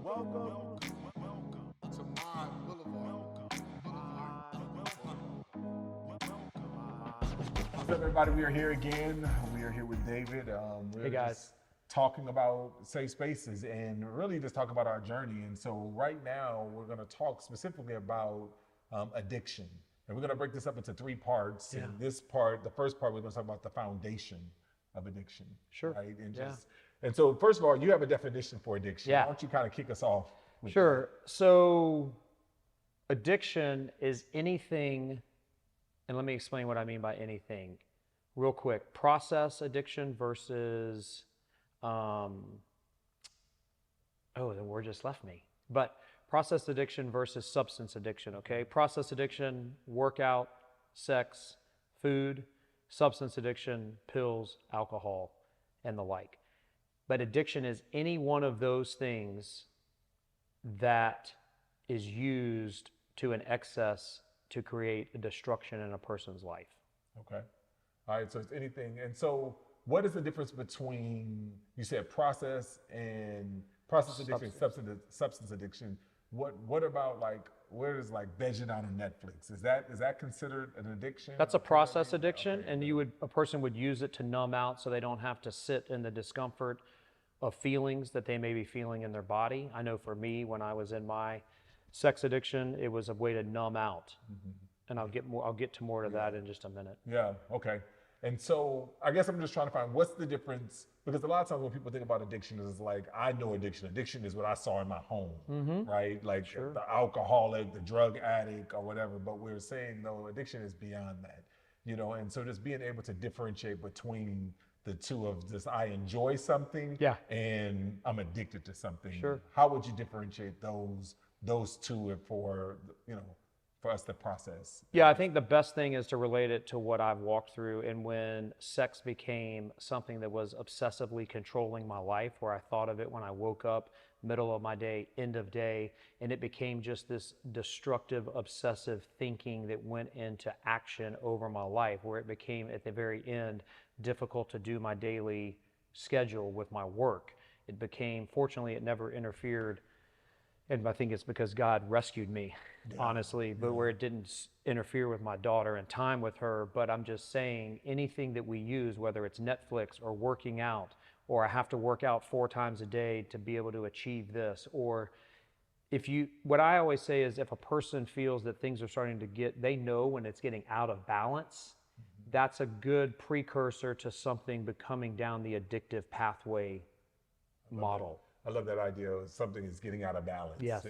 Welcome to my Boulevard. What's up, everybody? We are here again. We are here with David. We're Hey, guys. just talking about safe spaces and really just talk about our journey. And so right now we're going to talk specifically about addiction. And we're going to break this up into three parts. Yeah. And this part, the first part, we're going to talk about the foundation of addiction. Sure. Right. And Yeah. and so first of all, you have a definition for addiction. Yeah. Why don't you kind of kick us off with Sure. So, addiction is anything, and let me explain what I mean by anything real quick. Process addiction versus, the word just left me. But process addiction versus substance addiction, okay? Process addiction, workout, sex, food. Substance addiction, pills, alcohol, and the like. But addiction is any one of those things that is used to an excess to create a destruction in a person's life. Okay. All right. So it's anything. And so what is the difference between, you said process addiction, substance addiction? What about like, where is like vegging out on Netflix? Is that considered an addiction? That's a process addiction, Okay. and a person would use it to numb out so they don't have to sit in the discomfort of feelings that they may be feeling in their body. I know for me, when I was in my sex addiction, it was a way to numb out. And I'll get to more to that in just a minute. Yeah. Okay. And so I guess I'm just trying to find what's the difference, because a lot of times when people think about addiction, it's like, I know addiction. Addiction is what I saw in my home, right? Like Sure. the alcoholic, the drug addict or whatever. But we're saying, no, addiction is beyond that, and so just being able to differentiate between the two of this, I enjoy something and I'm addicted to something. Sure. How would you differentiate those two for us to process? Yeah, I think the best thing is to relate it to what I've walked through, and when sex became something that was obsessively controlling my life, where I thought of it when I woke up, middle of my day, end of day, and it became just this destructive, obsessive thinking that went into action over my life, where it became, at the very end, difficult to do my daily schedule with my work. It became, fortunately, it never interfered. And I think it's because God rescued me, honestly, but where it didn't interfere with my daughter and time with her. But I'm just saying, anything that we use, whether it's Netflix or working out, or I have to work out 4 times a day to be able to achieve this, or what I always say is, if a person feels that things are starting to they know when it's getting out of balance, that's a good precursor to something becoming down the addictive pathway model. I love that idea of something is getting out of balance. Yes.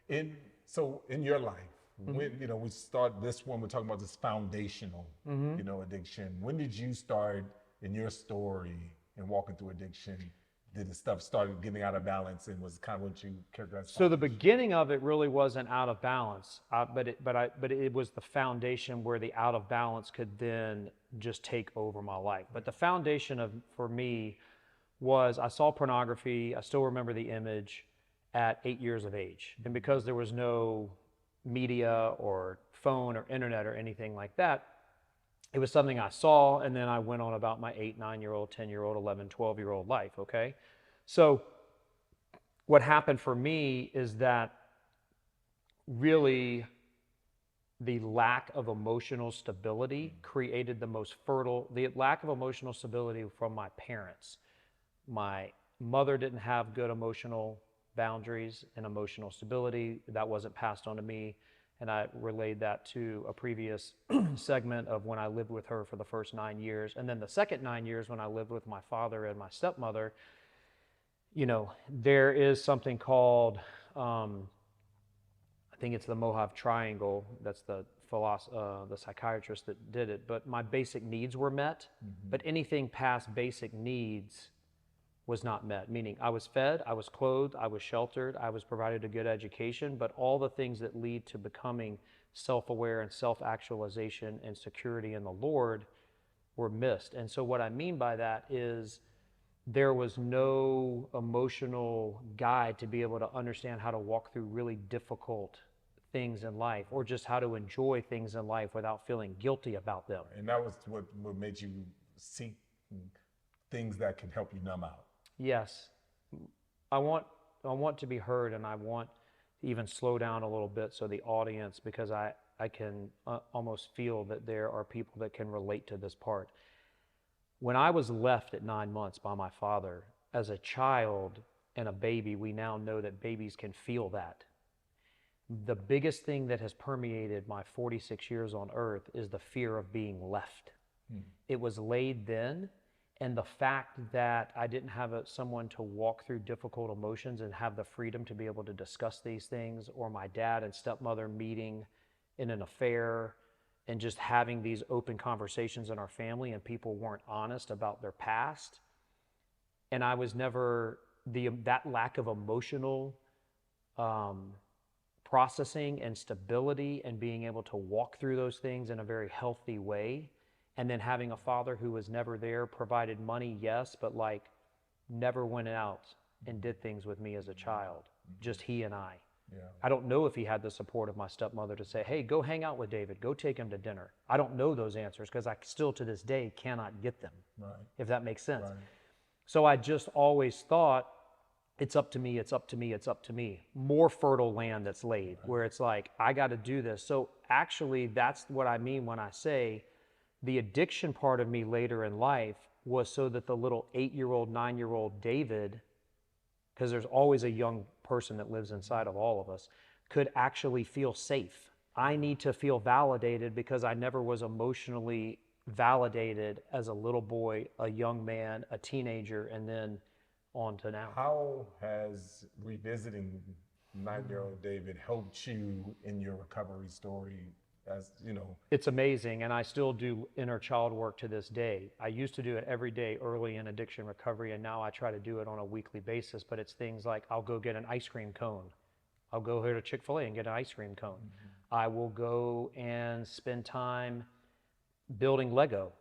And so in your life, when we start this one, we're talking about this foundational, addiction. When did you start in your story and walking through addiction? Did the stuff started getting out of balance, and was kind of what you characterized? So the beginning of it really wasn't out of balance, but it was the foundation where the out of balance could then just take over my life. But the foundation for me was, I saw pornography. I still remember the image at 8 years of age, and because there was no media or phone or internet or anything like that, it was something I saw, and then I went on about my 8, 9-year-old, 10-year-old, 11, 12-year-old life, okay? So what happened for me is that really the lack of emotional stability created the lack of emotional stability from my parents. My mother didn't have good emotional boundaries and emotional stability. That wasn't passed on to me. And I relayed that to a previous segment of when I lived with her for the first 9 years. And then the second 9 years when I lived with my father and my stepmother, there is something called, I think it's the Mojave Triangle. That's the psychiatrist that did it. But my basic needs were met, but anything past basic needs was not met, meaning I was fed, I was clothed, I was sheltered, I was provided a good education, but all the things that lead to becoming self-aware and self-actualization and security in the Lord were missed. And so what I mean by that is there was no emotional guide to be able to understand how to walk through really difficult things in life, or just how to enjoy things in life without feeling guilty about them. And that was what made you seek things that can help you numb out. Yes. I want to be heard, and I want to even slow down a little bit so the audience, because I can almost feel that there are people that can relate to this part. When I was left at 9 months by my father, as a child and a baby, we now know that babies can feel that. The biggest thing that has permeated my 46 years on earth is the fear of being left. It was laid then, and the fact that I didn't have someone to walk through difficult emotions and have the freedom to be able to discuss these things, or my dad and stepmother meeting in an affair and just having these open conversations in our family, and people weren't honest about their past. And I was never, that lack of emotional processing and stability and being able to walk through those things in a very healthy way. And then having a father who was never there, provided money, yes, but like never went out and did things with me as a child, just he and I. Yeah. I don't know if he had the support of my stepmother to say, hey, go hang out with David, go take him to dinner. I don't know those answers because I still to this day cannot get them, Right. if that makes sense. Right. So I just always thought, it's up to me, it's up to me, it's up to me. More fertile land that's laid, where it's like, I got to do this. So actually, that's what I mean when I say the addiction part of me later in life was so that the little 8-year-old, 9-year-old David, because there's always a young person that lives inside of all of us, could actually feel safe. I need to feel validated because I never was emotionally validated as a little boy, a young man, a teenager, and then on to now. How has revisiting 9-year-old David helped you in your recovery story? As you know, it's amazing, and I still do inner child work to this day. I used to do it every day early in addiction recovery, and now I try to do it on a weekly basis. But it's things like I'll go get an ice cream cone. I'll go here to Chick-fil-A and get an ice cream cone. I will go and spend time building Lego.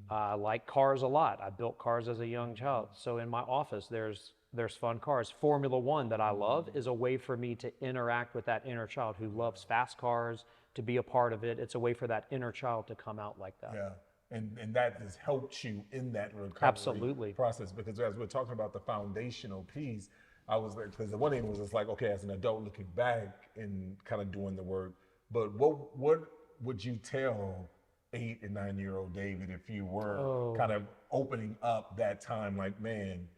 I like cars a lot. I built cars as a young child. So in my office, there's fun cars. Formula One that I love is a way for me to interact with that inner child who loves fast cars, to be a part of it. It's a way for that inner child to come out like that. Yeah, and that has helped you in that recovery Absolutely. process, because as we're talking about the foundational piece, I was like, because the one thing was just like, okay, as an adult looking back and kind of doing the work, but what would you tell 8 and 9-year-old David if you were kind of opening up that time, like, man,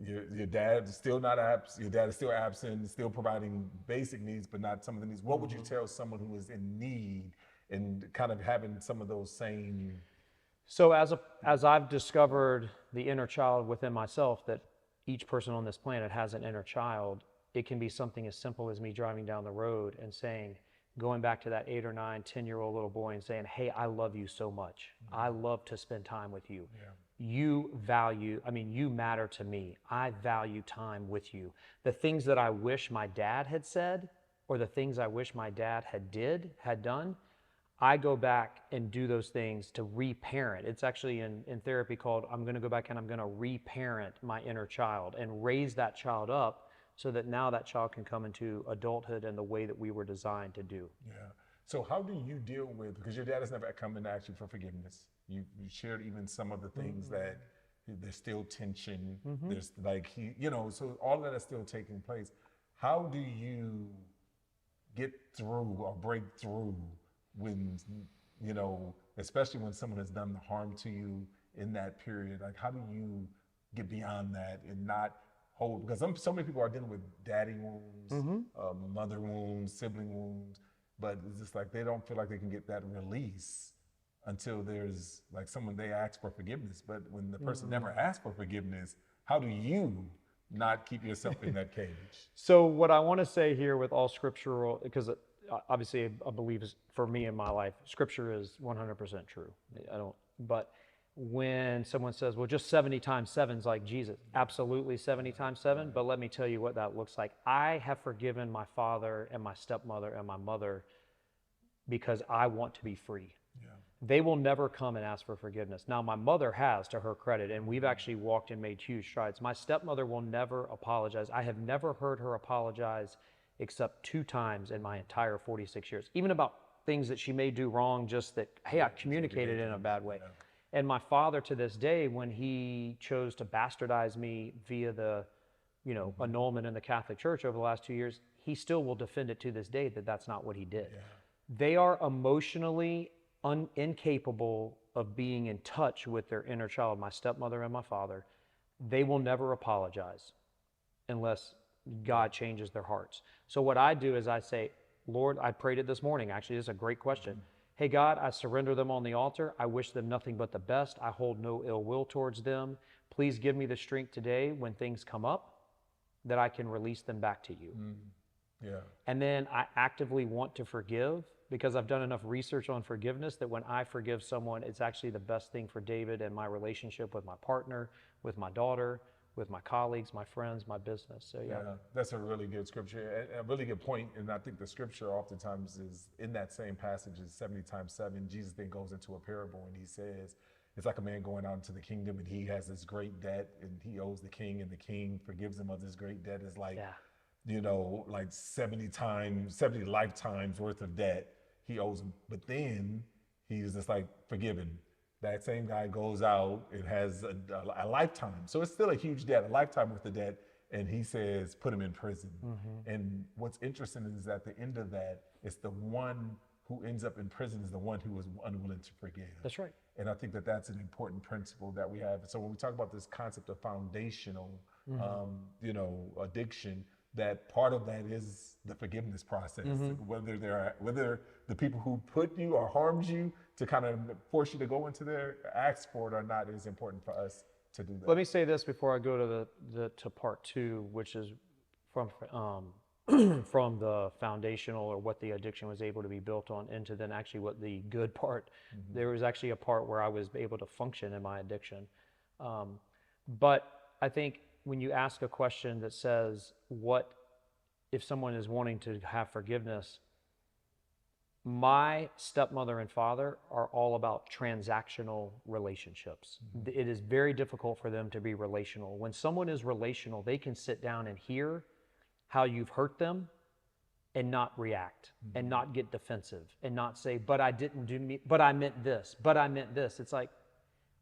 your dad is still not absent, your dad is still absent, still providing basic needs, but not some of the needs. What would you tell someone who is in need and kind of having some of those same? So as I've discovered the inner child within myself, that each person on this planet has an inner child, it can be something as simple as me driving down the road and saying, going back to that 8 or 9, 10-year-old little boy and saying, hey, I love you so much. I love to spend time with you. Yeah. You matter to me. I value time with you. The things that I wish my dad had said, or the things I wish my dad had done, I go back and do those things to reparent. It's actually in therapy called, I'm going to go back and I'm going to reparent my inner child and raise that child up so that now that child can come into adulthood in the way that we were designed to do. Yeah. So how do you deal with, because your dad has never come and asked you for forgiveness. You shared even some of the things that there's still tension. There's like, so all of that is still taking place. How do you get through or break through when, especially when someone has done the harm to you in that period? Like, how do you get beyond that and not hold, because so many people are dealing with daddy wounds, mother wounds, sibling wounds, but it's just like they don't feel like they can get that release until there's like someone they ask for forgiveness. But when the person never asks for forgiveness, how do you not keep yourself in that cage? So what I want to say here with all scriptural, because obviously I believe for me in my life, scripture is 100% true. But when someone says, well, just 70 times 7 is like Jesus, absolutely 70 times 7. But let me tell you what that looks like. I have forgiven my father and my stepmother and my mother because I want to be free. Yeah. They will never come and ask for forgiveness. Now, my mother has, to her credit, and we've actually walked and made huge strides. My stepmother will never apologize. I have never heard her apologize except 2 times in my entire 46 years, even about things that she may do wrong, just that, hey, I communicated in a bad way. Yeah. And my father, to this day, when he chose to bastardize me via the you know, annulment in the Catholic Church over the last 2 years, he still will defend it to this day that that's not what he did. Yeah. They are emotionally incapable of being in touch with their inner child, my stepmother and my father. They will never apologize unless God changes their hearts. So what I do is I say, Lord, I prayed it this morning. Actually, this is a great question. Hey, God, I surrender them on the altar. I wish them nothing but the best. I hold no ill will towards them. Please give me the strength today when things come up that I can release them back to you. Yeah. And then I actively want to forgive because I've done enough research on forgiveness that when I forgive someone, it's actually the best thing for David and my relationship with my partner, with my daughter, with my colleagues, my friends, my business. So yeah. That's a really good scripture, a really good point. And I think the scripture oftentimes is in that same passage is 70 times 7. Jesus then goes into a parable and he says, it's like a man going out into the kingdom and he has this great debt and he owes the king and the king forgives him of this great debt. It's like, you know, like 70 lifetimes worth of debt he owes him. But then he's just like forgiven. That same guy goes out and has a lifetime. So it's still a huge debt, a lifetime worth of debt. And he says, put him in prison. And what's interesting is at the end of that, it's the one who ends up in prison is the one who was unwilling to forgive. That's right. And I think that that's an important principle that we have. So when we talk about this concept of foundational, you know, addiction, that part of that is the forgiveness process. Whether the people who put you or harmed you to kind of force you to go into their ask for it or not is important for us to do that. Let me say this before I go to to part 2, which is from from the foundational or what the addiction was able to be built on into then actually what the good part. There was actually a part where I was able to function in my addiction. But I think when you ask a question that says, what if someone is wanting to have forgiveness? My stepmother and father are all about transactional relationships. It is very difficult for them to be relational. When someone is relational, they can sit down and hear how you've hurt them and not react and not get defensive and not say, but I didn't do me, but I meant this, but I meant this. It's like,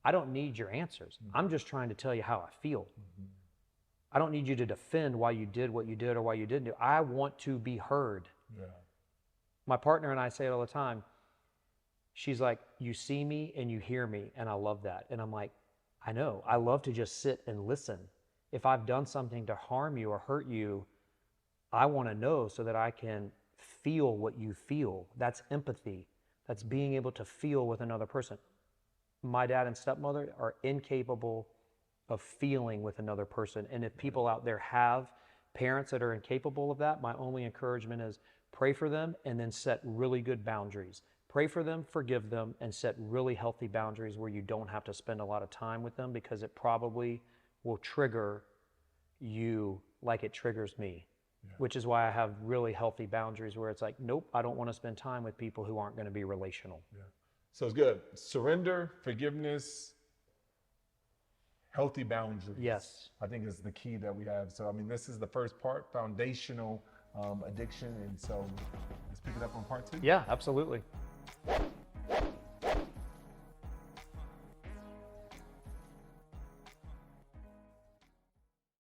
I don't need your answers. I'm just trying to tell you how I feel. I don't need you to defend why you did what you did or why you didn't do. I want to be heard. My partner and I say it all the time. She's like, you see me and you hear me, and I love that. And I'm like, I know. I love to just sit and listen. If I've done something to harm you or hurt you, I want to know so that I can feel what you feel. That's empathy. That's being able to feel with another person. My dad and stepmother are incapable of feeling with another person. And if people out there have parents that are incapable of that, my only encouragement is pray for them and then set really good boundaries. Pray for them, forgive them, and set really healthy boundaries where you don't have to spend a lot of time with them because it probably will trigger you like it triggers me, which is why I have really healthy boundaries where it's like, nope, I don't want to spend time with people who aren't going to be relational. So it's good. Surrender, forgiveness, healthy boundaries. Yes. I think is the key that we have. So, I mean, this is the first part, foundational addiction. And so let's pick it up on part 2. Yeah, absolutely.